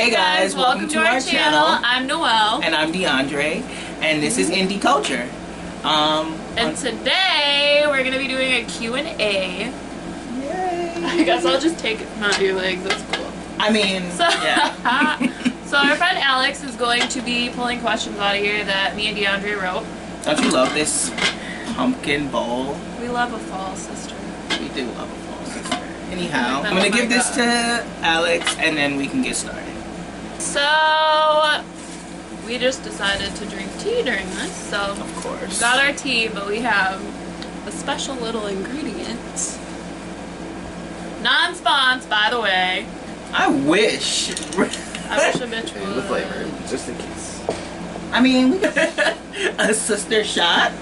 Hey guys, welcome to our channel. I'm Noelle. And I'm Deandre. And this is NDculture. And today we're going to be doing a Q&A. Yay. I guess I'll just take it from out your legs. That's cool. I mean, yeah. So our friend Alex is going to be pulling questions out of here that me and Deandre wrote. Don't you love this pumpkin bowl? We love a fall sister. We do love a fall sister. Anyhow, I'm going to give this to Alex and then we can get started. So, we just decided to drink tea during this, so of course. We got our tea, but we have a special little ingredient. Non-spons, by the way. I wish. I wish a bitch would. The flavor, just in case. I mean, we got a sister shot.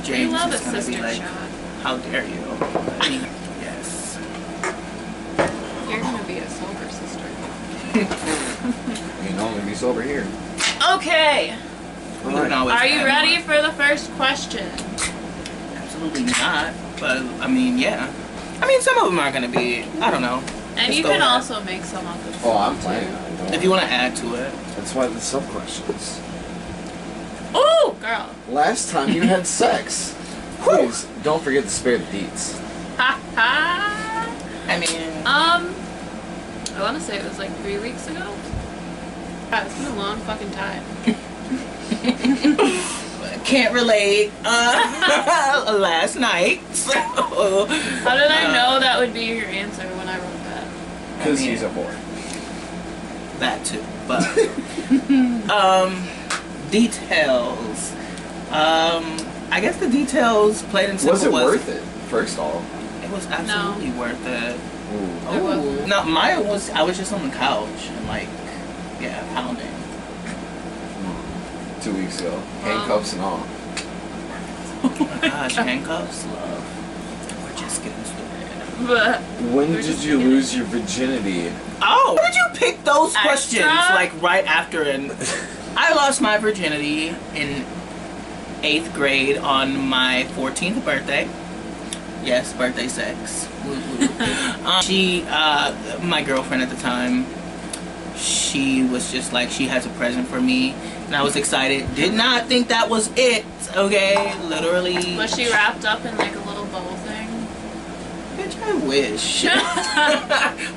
James We love a is gonna sister be like, shot. how dare you? I mean, yes. You're gonna be a sober sister. You can only be sober here. Okay. We can always Are you have ready one. for the first question? Absolutely not. But I mean, yeah. I mean, some of them are gonna be. I don't know. And Just you go can ahead. also make some up. Oh, I'm planning on it. If you want to add to it. That's why the sub questions. Ooh, girl. Last time you had sex. Please don't forget to spare the deets. Ha ha. I mean, I want to say it was like 3 weeks ago. God, it's been a long fucking time. can't relate. Last night. So, How did I know that would be your answer when I wrote that? Because I mean, he's a whore. That too, but details. I guess the details played in simple Was it worth it? First off. It was absolutely worth it. Ooh. It wasn't. No, mine was. I was just on the couch and like, yeah, pounding. 2 weeks ago. Handcuffs and all. Oh my gosh, handcuffs, love. We're just getting started. But When We're did just you beginning. lose your virginity? Oh, why did you pick those Extra? questions like right after? And I lost my virginity in 8th grade on my 14th birthday. Yes, birthday sex. Woo woo. My girlfriend at the time, she was just like, she has a present for me, and I was excited. Did not think that was it. Okay, literally. was she wrapped up in like a little bow thing? Bitch, I wish.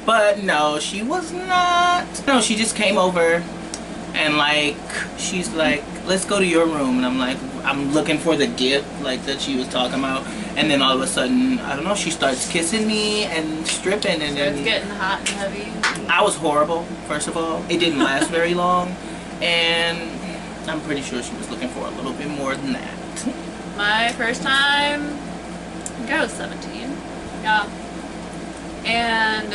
But no, she was not. No, she just came over and like, she's like, let's go to your room. And I'm like, I'm looking for the gift like that she was talking about. And then all of a sudden, I don't know, she starts kissing me and stripping. And So it's then getting hot and heavy. I was horrible, first of all. It didn't last very long. And I'm pretty sure she was looking for a little bit more than that. My first time, I think I was 17. Yeah. And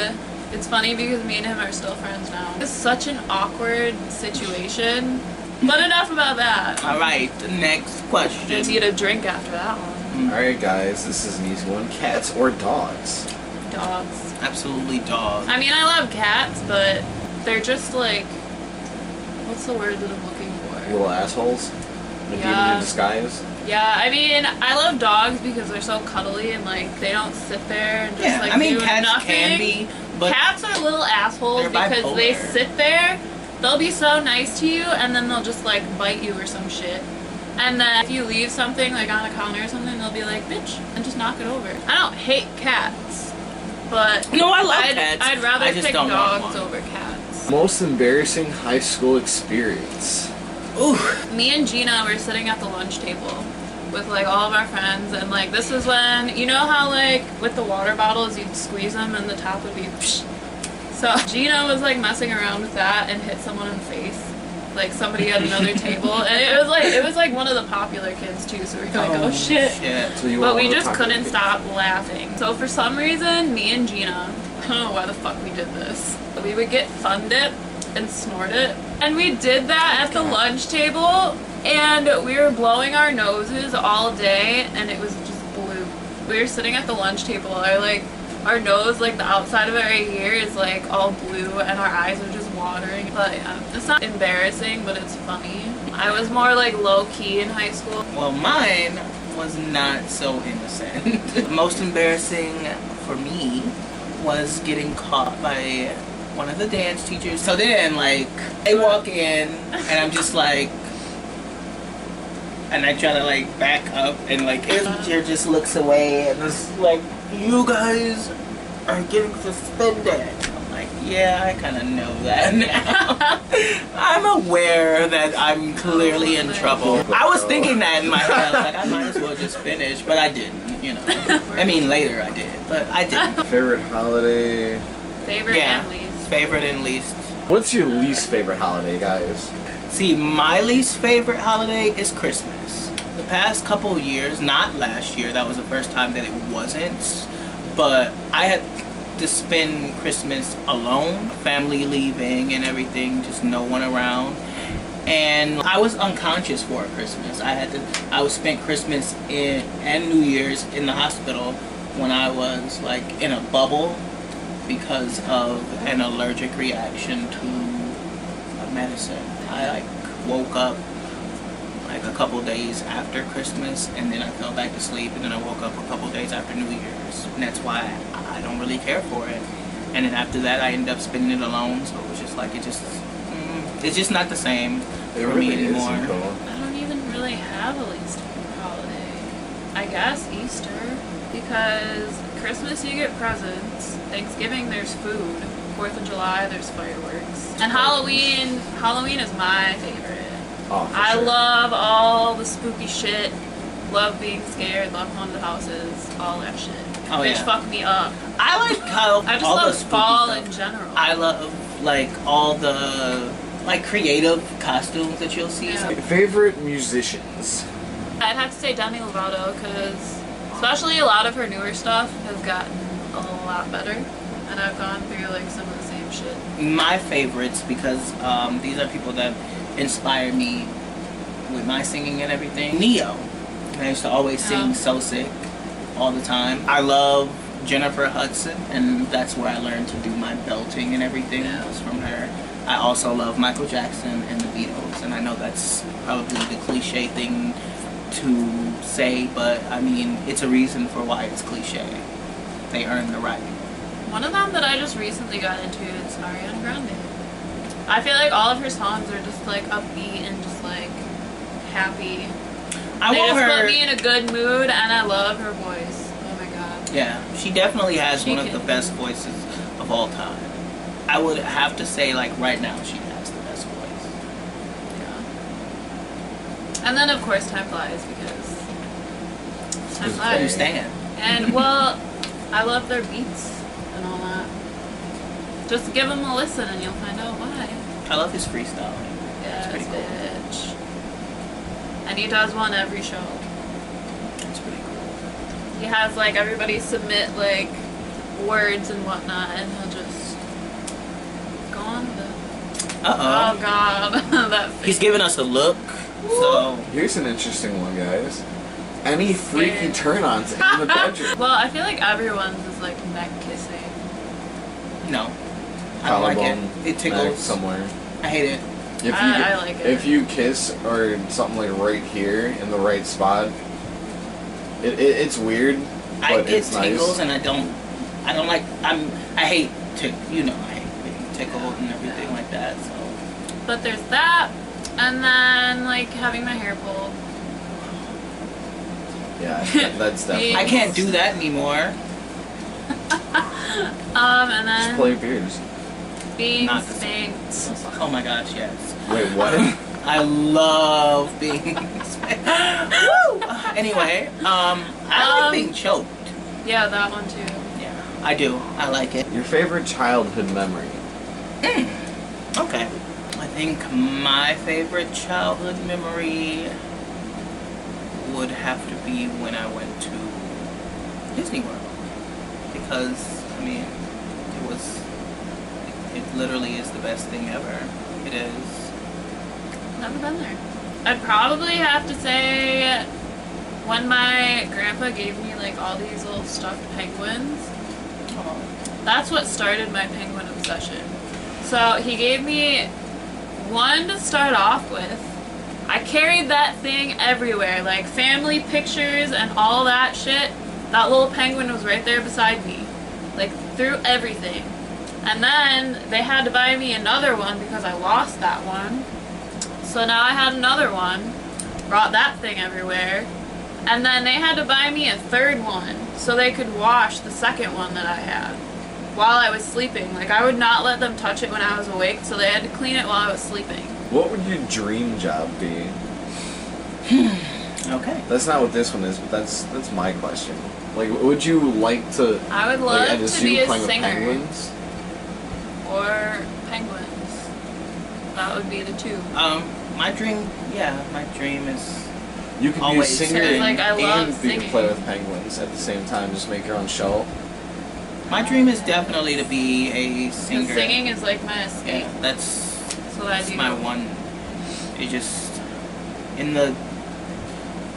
it's funny because me and him are still friends now. It's such an awkward situation. But enough about that. Alright, the next Gonna question. need a drink after that one. Alright guys, this is an easy one. Cats or dogs? Dogs. Absolutely dog. I mean, I love cats, but they're just like, what's the word that I'm looking for? Little assholes? The demon Yeah. in disguise? Yeah, I mean, I love dogs because they're so cuddly and like they don't sit there and just Yeah, like I mean, do cats nothing. can be, but Cats are little assholes they're because they bipolar. sit there, they'll be so nice to you, and then they'll just like bite you or some shit. And then if you leave something like on a counter or something, they'll be like, bitch, and just knock it over. I don't hate cats, but no, I love cats. I'd rather I just pick don't want dogs one. over cats. Most embarrassing high school experience? Ooh, Me and Gina were sitting at the lunch table with like all of our friends, and like this is when, you know how like with the water bottles you'd squeeze them and the top would be psh. So Gina was like messing around with that and hit someone in the face, like somebody at another table, and it was like one of the popular kids too, so we were like, oh shit. So you But were we one of the just popular couldn't kids. stop laughing. So for some reason, me and Gina, I don't know why the fuck we did this, we would get Fun Dip and snort it. And we did that at the lunch table, and we were blowing our noses all day, and it was just blue. We were sitting at the lunch table, our nose, like the outside of it right here is like all blue, and our eyes are just watering. But yeah, it's not embarrassing, but it's funny. I was more like low-key in high school. well, mine was not so innocent. Most embarrassing for me was getting caught by one of the dance teachers. So then, like, they walk in, and I'm just like, and I try to, like, back up, and, like, his teacher just looks away, and it's like, you guys are getting suspended. I'm like, yeah, I kind of know that now. I'm aware that I'm clearly in trouble. I was thinking that in my head. I was like, I might as well just finish, but I didn't, you know. I mean, later I did, but I didn't. Favorite holiday? Favorite and least. Favorite and least. What's your least favorite holiday, guys? See, my least favorite holiday is Christmas. The past couple years, not last year, that was the first time that it wasn't, but I had to spend Christmas alone, family leaving and everything, just no one around. And I was unconscious for Christmas. I was spent Christmas and New Year's in the hospital when I was like in a bubble because of an allergic reaction to a medicine. I like woke up like a couple days after Christmas, and then I fell back to sleep, and then I woke up a couple days after New Year's, and that's why I don't really care for it. And then after that, I ended up spending it alone, so it was just like it's just not the same for me anymore. I don't even really have a least favorite holiday. I guess Easter, because Christmas you get presents, Thanksgiving there's food, 4th of July there's fireworks, and Halloween is my favorite. Oh, I sure. love all the spooky shit, love being scared, love haunted houses, all that shit. Oh, Bitch, yeah. fuck me up. I like how I just all the love spooky fall stuff. in general. I love like all the like creative costumes that you'll see. Yeah. Favorite musicians? I'd have to say Demi Lovato, because especially a lot of her newer stuff has gotten a lot better, and I've gone through like some of the same shit. My favorites, because these are people that inspire me with my singing and everything. Neo. I used to always sing So Sick all the time. I love Jennifer Hudson, and that's where I learned to do my belting and everything. Yeah. Was from her. I also love Michael Jackson and the Beatles, and I know that's probably the cliche thing to say, but I mean, it's a reason for why it's cliche. They earn the right. One of them that I just recently got into is Ariana Grande. I feel like all of her songs are just like upbeat and just like happy. I They want just her. put me in a good mood, and I love her voice. Oh my god. Yeah, she definitely has She one of can- the best voices of all time. I would have to say, like, right now, she has the best voice. Yeah. And then of course Time Flies, because Time Who's I Flies. understand. And well, I love their beats and all that. Just give them a listen and you'll find out why. I love his freestyle. Yes, pretty cool. bitch. And he does one every show. It's pretty cool. He has like everybody submit like words and whatnot, and he'll just go on with it. Uh-oh. Oh god, that face. He's giving us a look, so... Here's an interesting one, guys. Any freaky Scared. turn-ons in the bedroom? Well, I feel like everyone's is like neck kissing. No. I don't like Collarbone, it. It neck, tickles. somewhere. I hate it. If I like it. If you kiss or something like right here in the right spot, it's weird, I but get it's tingles nice. and I hate I hate being tickled and everything like that, so... But there's that, and then like having my hair pulled. Yeah, that's definitely. I can't do that anymore. And Just then play beers. being Not the same. spanked. Oh my gosh, yes. Wait, what? I love being Woo! Anyway, I like being choked. Yeah, that one too. Yeah, I do. I like it. Your favorite childhood memory? Okay. I think my favorite childhood memory would have to be when I went to Disney World. Because, I mean, it literally is the best thing ever. It is. Never been there. I'd probably have to say when my grandpa gave me like all these little stuffed penguins. Oh. That's what started my penguin obsession. So he gave me one to start off with. I carried that thing everywhere, like family pictures and all that shit. That little penguin was right there beside me, like through everything. And then they had to buy me another one because I lost that one. So now I had another one, brought that thing everywhere. And then they had to buy me a third one so they could wash the second one that I had while I was sleeping. Like, I would not let them touch it when I was awake, so they had to clean it while I was sleeping. What would your dream job be? Okay. That's not what this one is, but that's my question. Like, would you like to? I would like, love to be a playing with singer. penguins? Or penguins. That would be the two. My dream is You could be a always singer Because, like, I love and you singing. can play with penguins at the same time. Just make your own show. my dream is definitely to be a singer. The singing is like my escape. Yeah, that's what I do. my one. It just in the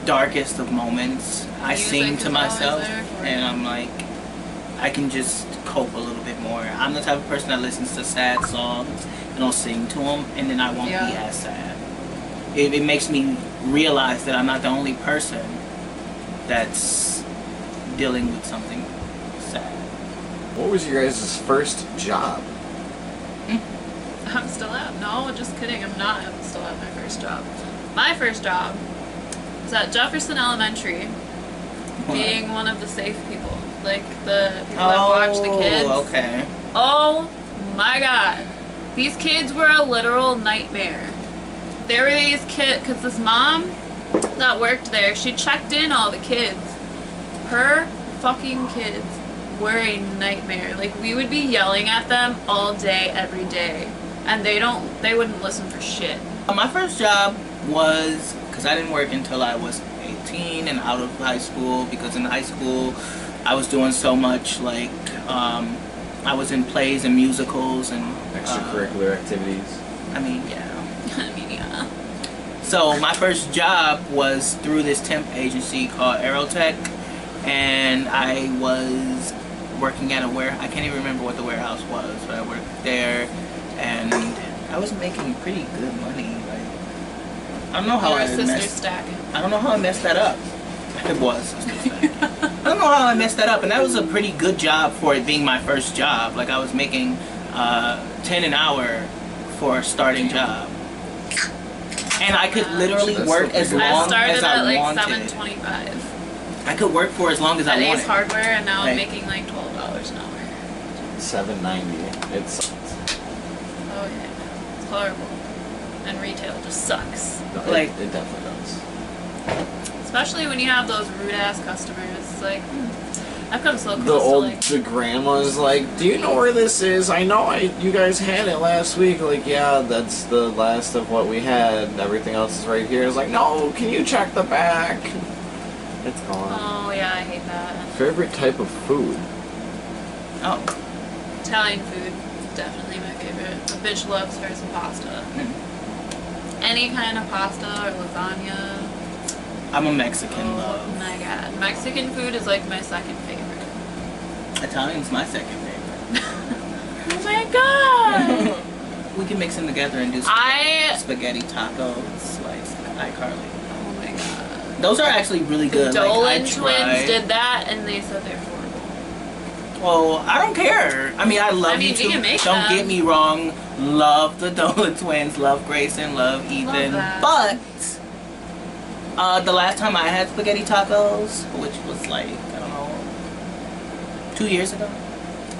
darkest of moments, I Music sing is to always myself, there for and you. I'm like, I can just cope a little bit more. I'm the type of person that listens to sad songs and I'll sing to them, and then I won't be as sad. It makes me realize that I'm not the only person that's dealing with something sad. What was your guys' first job? I'm still at. No, just kidding. I'm not. I'm still at my first job. My first job was at Jefferson Elementary, being one of the safe people. Like, the people that watch the kids. Okay. Oh my god. These kids were a literal nightmare. There were these kids, because this mom that worked there, she checked in all the kids. Her fucking kids were a nightmare. Like, we would be yelling at them all day, every day. And they wouldn't listen for shit. My first job was, because I didn't work until I was 18 and out of high school, because in high school I was doing so much, like, I was in plays and musicals and Extracurricular activities. I mean, yeah. I mean, yeah. So my first job was through this temp agency called Aerotech, and I was working at a I can't even remember what the warehouse was, but I worked there, and I was making pretty good money. Like, I don't know how I stacking. I don't know how I messed that up. It was sister stacking. I don't know how I messed that up, and that was a pretty good job for it being my first job. Like, I was making 10 an hour for a starting job. And I could literally work as long I started as at I like wanted. $7.25 I could work for as long as I at Ace wanted. Hardware, and now I'm Right. making like $12 an hour. $7.90. It's Oh yeah, it's horrible. And retail just sucks. no, Like- it definitely does. Especially when you have those rude ass customers. It's like, I've come so close The old to like. the grandma's like, do you know where this is? I know you guys had it last week. Like, yeah, that's the last of what we had. Everything else is right here. It's like, no, can you check the back? It's gone. Oh yeah, I hate that. Favorite type of food? Oh. Italian food is definitely my favorite. The bitch loves her some pasta. Any kind of pasta or lasagna. I'm a Mexican, Oh love. my god. Mexican food is like my second favorite. Italian's my second favorite. Oh my god! We can mix them together and do spaghetti tacos, like iCarly. Oh my god. Those are actually really The good. Dolan Like, I twins tried. did that and they said they're horrible. Well, I don't care. I mean, I love I mean, you too. we can make Don't them. get me wrong. Love the Dolan twins. Love Grayson. Love Ethan. that. But the last time I had spaghetti tacos, which was like, I don't know, 2 years ago,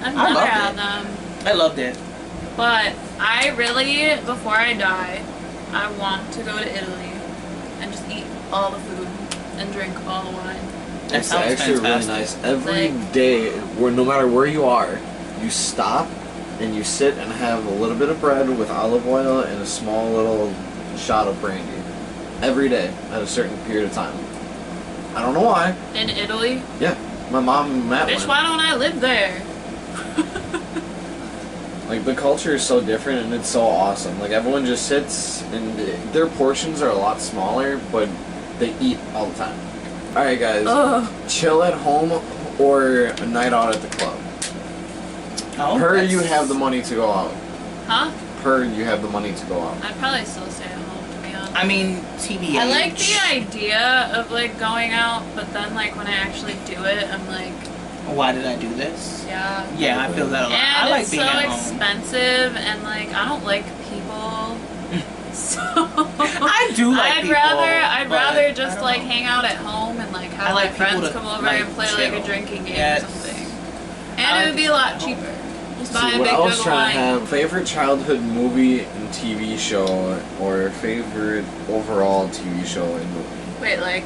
I've I never loved had it. them. I loved it. But I really, before I die, I want to go to Italy and just eat all the food and drink all the wine. That It's sounds actually fantastic. really nice. Every Like- day, no matter where you are, you stop and you sit and have a little bit of bread with olive oil and a small little shot of brandy. Every day at a certain period of time. I don't know why. In Italy? Yeah, my mom and Matt Bitch, went. why don't I live there? Like, the culture is so different and it's so awesome. Like, everyone just sits and their portions are a lot smaller, but they eat all the time. Alright, guys. Ugh. Chill at home or a night out at the club? Oh, Per that's- you have the money to go out. Huh? Per you have the money to go out. I'd probably still stay at home, to be honest. I mean, TBH. I like the idea of like going out, but then like when I actually do it, I'm like, why did I do this? Yeah. Yeah, I feel that a lot. And I like it's being so at home. expensive, and like I don't like people. So I do like people. I'd but rather I just don't like know. hang out at home and like have I like my friends people to, come over like, and play chill. like a drinking game Yes. or something. I And it like would be to a lot chill. cheaper. Just See, buy a what big I was big trying wine. to have favorite childhood movie and TV show, or favorite overall TV show and movie. Wait, like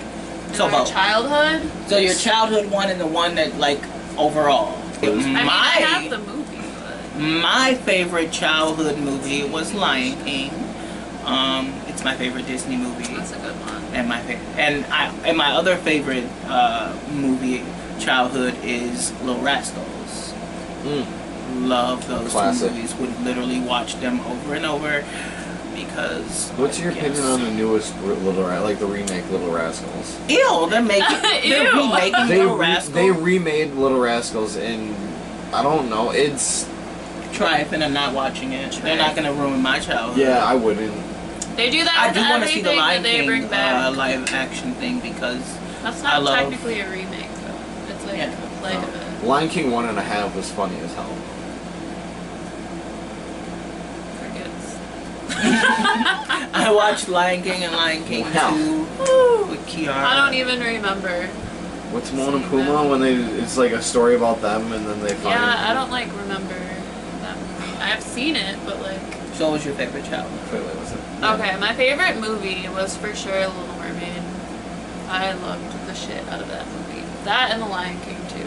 So in our both. childhood? So your childhood one and the one that like overall. I mean, I have the movie, but My favorite childhood movie was Lion King. It's my favorite Disney movie, that's a good one. and my other favorite movie childhood is Little Rascals. Love those Classic. two movies. Would literally watch them over and over because. What's your opinion on the newest like the remake Little Rascals? Ew, they're making. They're Ew. remaking They Little Rascals. they remade Little Rascals, and I don't know. It's Try it and I'm not watching it. They're not gonna ruin my childhood. yeah, I wouldn't. They do that I with do want to see the everything Lion that they King bring back. live action thing because That's I not love- technically a remake, though. It's like Yeah. a play of it. Lion King 1.5 was funny as hell. Crickets. I watched Lion King and Lion King Wow. 2 with Kiara. I don't even remember. What's Timon and Pumbaa when it's like a story about them and then they find. Yeah, I don't like remember that movie. I've seen it, but like. So what was your favorite childhood? Wait, was it? Okay, my favorite movie was for sure Little Mermaid. I loved the shit out of that movie. That and The Lion King too.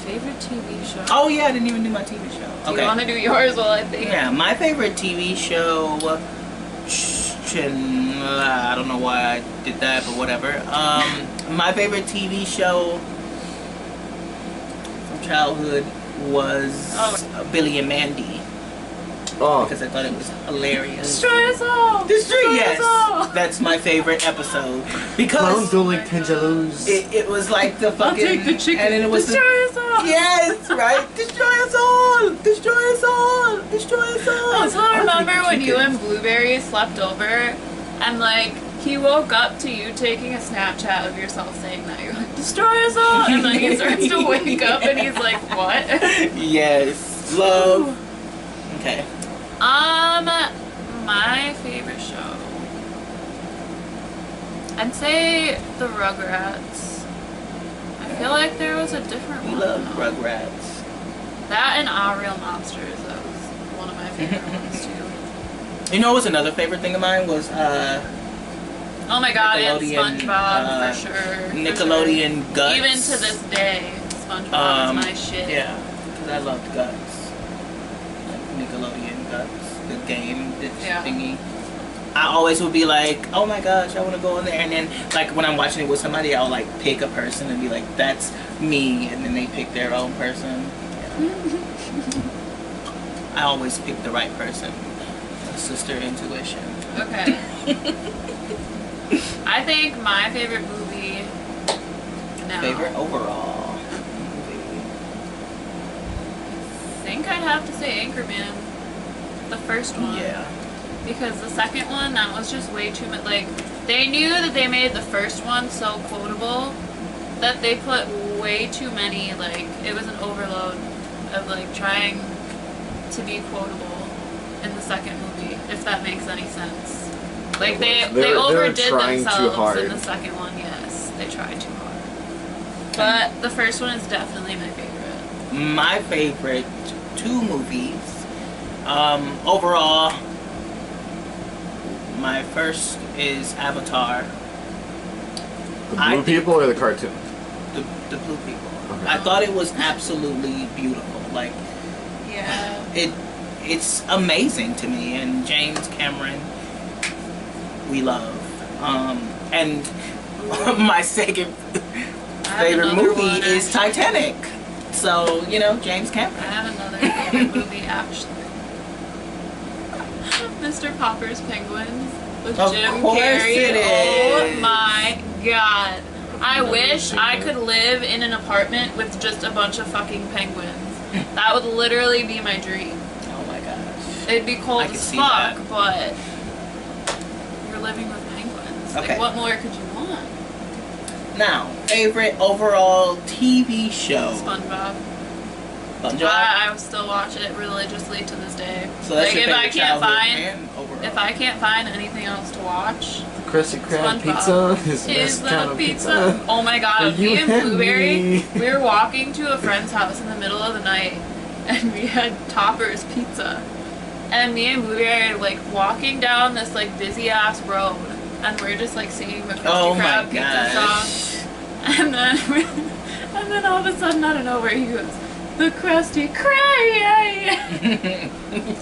Favorite TV show. Oh yeah, I didn't even do my TV show. Do Okay. you want to do yours while I think? Yeah, my favorite TV show. I don't know why I did that, but whatever. My favorite TV show from childhood was Billy and Mandy Oh, because I thought it was hilarious. Destroy us all. Destroy, yes, us all. that's my favorite episode clowns because don't like Pinjalos. it was like the I'll fucking take the chicken. and then it was Destroy us all. yes, right. Destroy us all. Destroy us all. Destroy us all. I also I'll take remember the when you chicken. and Blueberry slept over, and like he woke up to you taking a Snapchat of yourself saying that you're like destroy us all, and then he starts to wake up and he's like what? Yes, love. Okay. My favorite show. I'd say the Rugrats. I feel like there was a different We one. love though. Rugrats. That and Our Real Monsters. That was one of my favorite ones too. You know what's another favorite thing of mine was Oh my god, and Nickelodeon, SpongeBob for sure. Nickelodeon Guts. Even to this day, SpongeBob is my shit. Yeah, because I loved Guts. Like Nickelodeon Guts, the game, the thingy. I always would be like, oh my gosh, I want to go in there. And then, like, when I'm watching it with somebody, I'll, like, pick a person and be like, that's me. And then they pick their own person. Yeah. I always pick the right person. Sister intuition. Okay. I think my favorite movie now. Favorite overall movie. I think I'd have to say Anchorman. The first one. Yeah. Because the second one, that was just way too much. Like, they knew that they made the first one so quotable that they put way too many, like, it was an overload of, like, trying to be quotable in the second movie, if that makes any sense. Like, they overdid trying too themselves hard. in the second one, yes. They tried too hard. But the first one is definitely my favorite. My favorite two movies. Overall, my first is Avatar. The I blue think- people or the cartoon? The blue people. Okay. I thought it was absolutely beautiful. Like, Yeah. it's amazing to me. And James Cameron, we love. And my second favorite another movie one, is Titanic. So, you know, James I Cameron. have another favorite movie, actually. Mr. Popper's Penguins with Of Jim course Carrey. it is. Oh my god. I wish I could live in an apartment with just a bunch of fucking penguins. That would literally be my dream. Oh my gosh. It'd be cold I can as see fuck, that. but you're living with penguins. Okay. Like, what more could you want? Now, favorite overall TV show? SpongeBob. SpongeBob? I still watch it religiously to this day. So that's like your if I favorite can't childhood and overall. if I can't find anything else to watch, Krusty Krab SpongeBob. pizza is the Is best kind the of pizza? Oh my god, You me and and Blueberry, me. we were walking to a friend's house in the middle of the night and we had Topper's pizza. And me and Blueberry are like walking down this like busy ass road and we're just like singing the Krusty Krab pizza song. And then all of a sudden out of nowhere he goes, the Krusty Krab.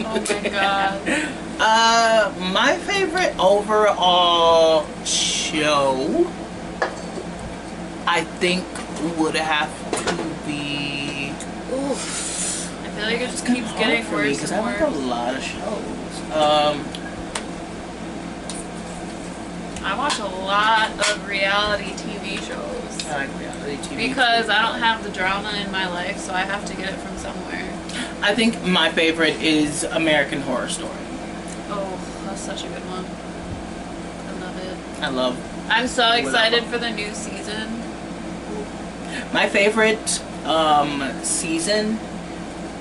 Oh my god. My favorite overall show, I think, would have to be. Oof. I feel like it just It's keeps hard getting for me worse because I and like a worse. lot of shows. I watch a lot of reality TV shows. I like reality TV Because too. I don't have the drama in my life, so I have to get it from somewhere. I think my favorite is American Horror Story. Oh, that's such a good one. I love it. I love. I'm so excited for the new season. My favorite season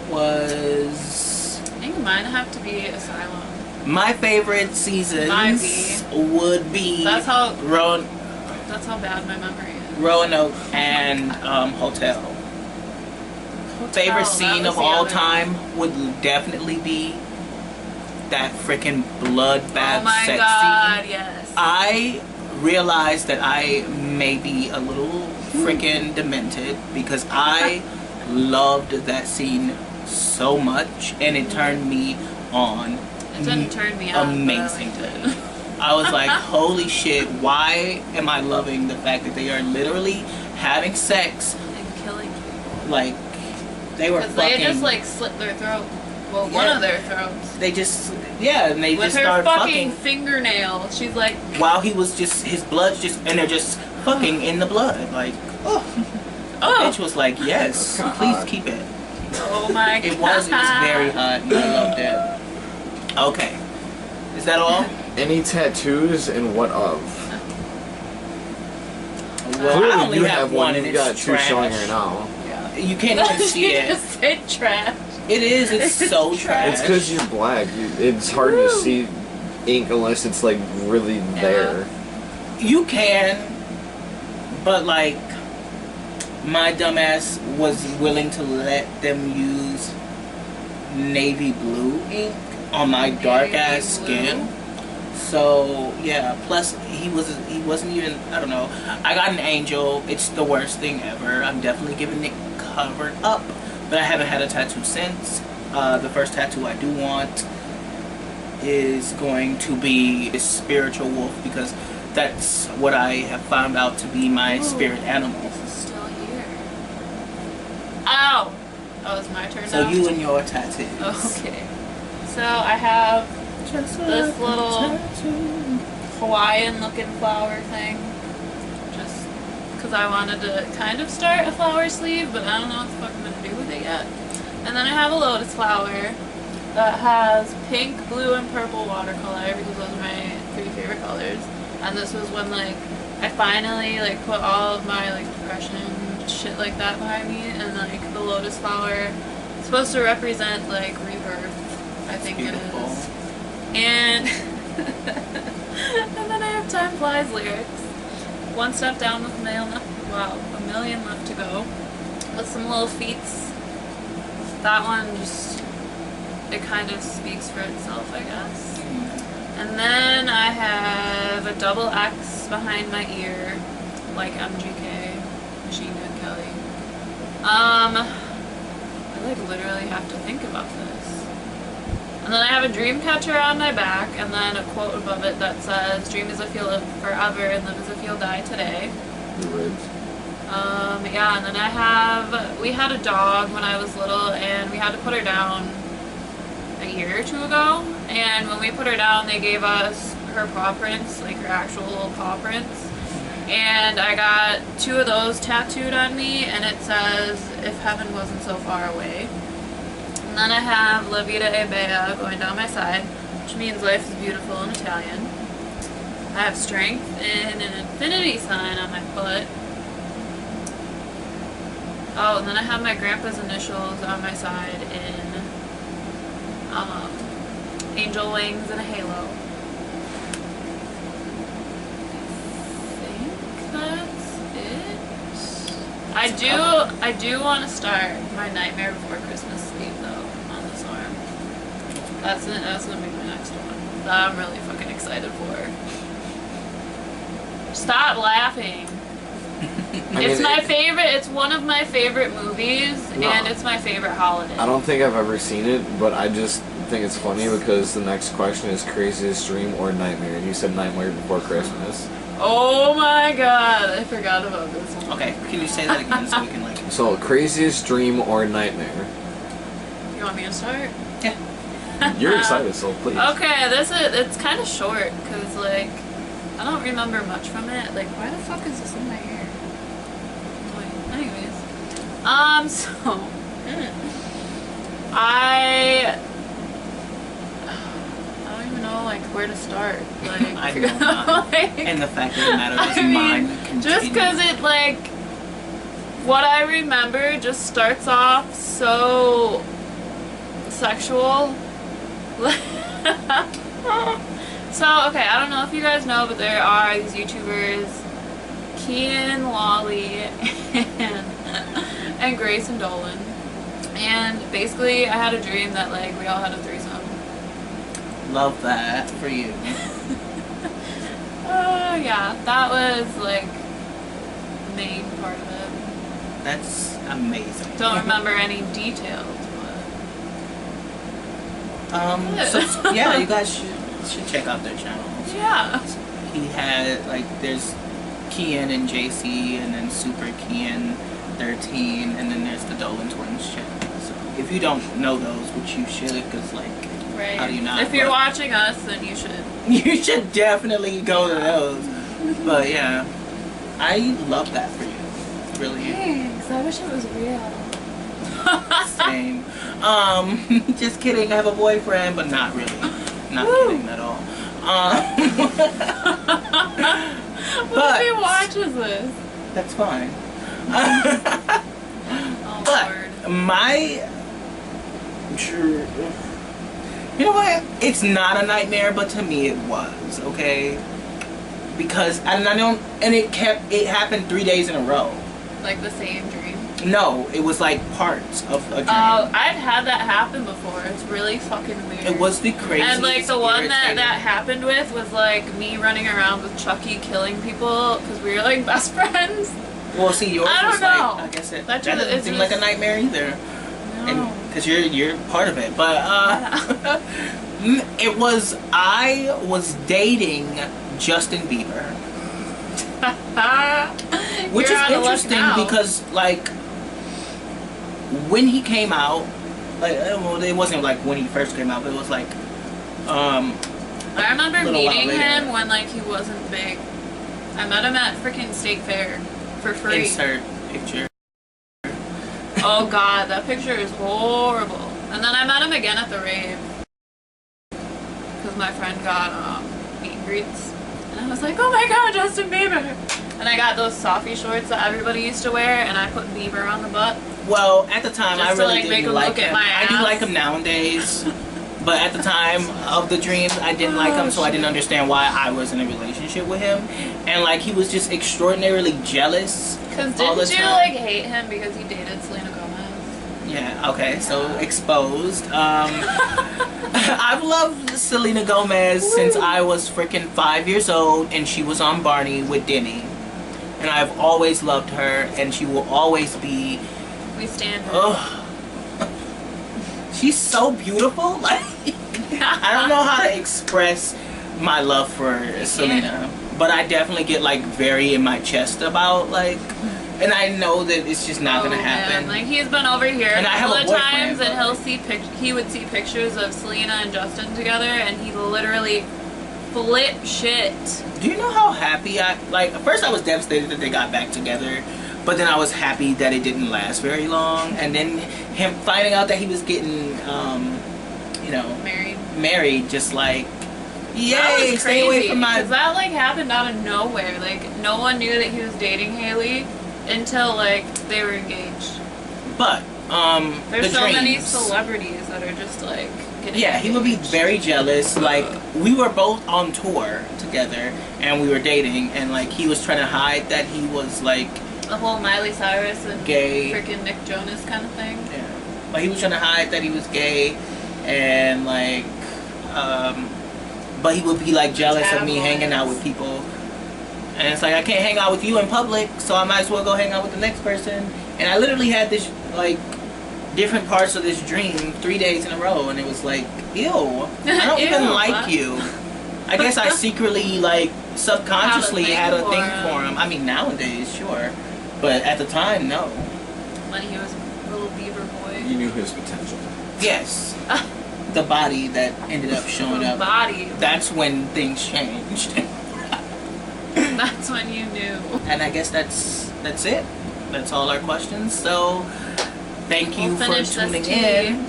was. I think mine have to be Asylum. My favorite seasons Might be. would be That's how Roanoke bad my memory is. and Hotel. Favorite that scene was of the all other time would definitely be that freaking bloodbath Oh my sex god, scene. yes. I realized that I may be a little freaking demented because I loved that scene so much and it turned me on. It didn't turn me on. Amazing. But I liked it. I was like, holy shit, why am I loving the fact that they are literally having sex? And killing people. Like, they were Because fucking. they just like slit their throat. Well, one Yeah. of their throats. They just, yeah, and they With just her start fucking fucking. fingernail. She's like, While he was just, his blood's just, and they're just fucking in the blood. Like, oh. oh, Bitch was like, yes, please keep it. oh my god. It was very hot, and I loved it. Okay. Is that all? Any tattoos and what of? Well, Clearly I only you have one, and You've it's got two trash. showing right now. Yeah. You can't even see She it. just said trash. It is. It's so It's trash. It's because you're black. It's hard Woo. to see ink unless it's like really there. You can, but like, my dumbass was willing to let them use navy blue ink on my dark ass Navy blue? skin. So yeah. Plus, he wasn't even. I don't know. I got an angel. It's the worst thing ever. I'm definitely giving it covered up, but I haven't had a tattoo since. The first tattoo I do want is going to be a spiritual wolf because that's what I have found out to be my Ooh. spirit animal. This is still here. Ow! Oh, it's my turn So now? you and your tattoos. Okay. So I have Just this like a little tattoo. Hawaiian looking flower thing. Just because I wanted to kind of start a flower sleeve, but I don't know what the fuck I'm going to do with it yet. And then I have a lotus flower that has pink, blue, and purple watercolor because those are my 3 favorite colors. And this was when like I finally like put all of my like depression shit like that behind me, and like the lotus flower is supposed to represent like rebirth. I think Beautiful. it is. And and then I have Time Flies lyrics. One step down with a million left. Wow, a million left to go. With some little feats. That one just, it kind of speaks for itself, I guess. And then I have a double X behind my ear, like MGK, Machine Gun Kelly. I like literally have to think about this. And then I have a dream catcher on my back, and then a quote above it that says, "Dream as if you'll live forever, and live as if you'll die today." Your ribs. Yeah, and then we had a dog when I was little, and we had to put her down a year or 2 ago, and when we put her down, they gave us her paw prints, like her actual little paw prints, and I got 2 of those tattooed on me, and it says, "If heaven wasn't so far away." And then I have La Vida e Bella going down my side, which means life is beautiful in Italian. I have strength and an infinity sign on my foot. Oh, and then I have my grandpa's initials on my side in angel wings and a halo. I do want to start my Nightmare Before Christmas sleeve though on this arm. That's gonna be my next one. That I'm really fucking excited for. Stop laughing. It's my favorite. It's one of my favorite movies, and it's my favorite holiday. I don't think I've ever seen it, but I just think it's funny because the next question is craziest dream or nightmare, and you said Nightmare Before Christmas. Oh my god, I forgot about this one. Okay, can you say that again so we can like... So, craziest dream or nightmare? You want me to start? Yeah. You're excited, so please. Okay, it's kind of short, because, like, I don't remember much from it. Like, why the fuck is this in my hair? Wait, anyways. So... I don't even know, like, where to start. Like, I know not. like, And the fact that it matters is mine. Just because it, like, what I remember just starts off so sexual. So, okay, I don't know if you guys know, but there are these YouTubers, Kian, Lolly, and Grace and Dolan. And basically, I had a dream that, like, we all had a threesome. Love that for you. Yeah, that was, like, the main part of it. That's amazing. Don't remember any details, So, yeah, you guys should check out their channels. yeah. He had, like, there's Kian and JC, and then Super Kian 13, and then there's the Dolan Twins channel. So, if you don't know those, which you should, because, like, Right. how do you not? If you're watching us, then you should. You should definitely go to those. But, yeah, I love that for you. Really. Thanks. I wish it was real. Same. Just kidding, I have a boyfriend, but not really. Not kidding at all. What if he watches this? That's fine. Oh, But Lord. you know what? It's not a nightmare, but to me it was, okay? Because, and I don't, and it happened 3 days in a row. Like the same dream? No, it was like parts of a dream. Oh, I've had that happen before. It's really fucking weird. It was the craziest. And like the one that happened with was like me running around with Chucky killing people because we were like best friends. Well, see, yours I was don't know. like, I guess That that doesn't seem like a nightmare either. No. Because you're part of it. But, I was dating Justin Bieber. Which You're is out of luck interesting now. because, like, when he came out, like, well, it wasn't like when he first came out, but it was like, I remember little while meeting later. him when like he wasn't big. I met him at freaking State Fair for free. insert picture. Oh god, that picture is horrible. And then I met him again at the rave. Because my friend got meet and greets. And I was like, oh my god, Justin Bieber! And I got those Softy shorts that everybody used to wear, and I put Bieber on the butt. Well, at the time, Just I to, really like, make didn't him like look at him. my I do ass. like him nowadays. But at the time of the dreams, I didn't like him, so I didn't understand why I was in a relationship with him. And, like, he was just extraordinarily jealous. Because all the didn't you, time. like, hate him because he dated Selena Gomez? Yeah, okay, so exposed. I've loved Selena Gomez since I was freaking 5 years old, and she was on Barney with Demi. And I've always loved her, and she will always be. We stand her. Ugh. She's so beautiful. Like, I don't know how to express my love for Selena, but I definitely get like very in my chest about like, and I know that it's just not gonna happen. Man. Like he's been over here And a I have couple a of boyfriend, times, and but- he would see pictures of Selena and Justin together, and he literally flip shit. Do you know how happy at first I was devastated that they got back together, but then I was happy that it didn't last very long, and then him finding out that he was getting, married, just like, yay, That was stay away crazy, from my. 'cause that like happened out of nowhere. Like no one knew that he was dating Haley until like they were engaged. But There's the so many dreams. celebrities that are just like getting Yeah, he would be engaged. very jealous. Like, we were both on tour together and we were dating, and like he was trying to hide that he was like The whole Miley Cyrus and gay. freaking Nick Jonas kind of thing. Yeah. But he was trying to hide that he was gay, and like but he would be like jealous of me hanging out with people. And it's like, I can't hang out with you in public, so I might as well go hang out with the next person. And I literally had this, like, different parts of this dream 3 days in a row, and it was like, ew, I don't even Ew. like you. I guess I secretly, like, subconsciously had a thing for him. I mean, nowadays, sure. But at the time, no. When he was a little beaver boy. You knew his potential. Yes. The body that ended up showing up. Body. That's when things changed. That's when you knew. And I guess that's it. That's all our questions. So thank you for finish this tuning tea. in.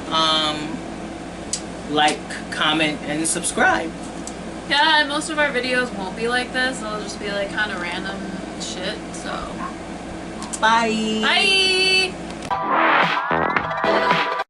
Like, comment, and subscribe. Yeah, and most of our videos won't be like this. They'll just be like kind of random shit. So Bye. bye.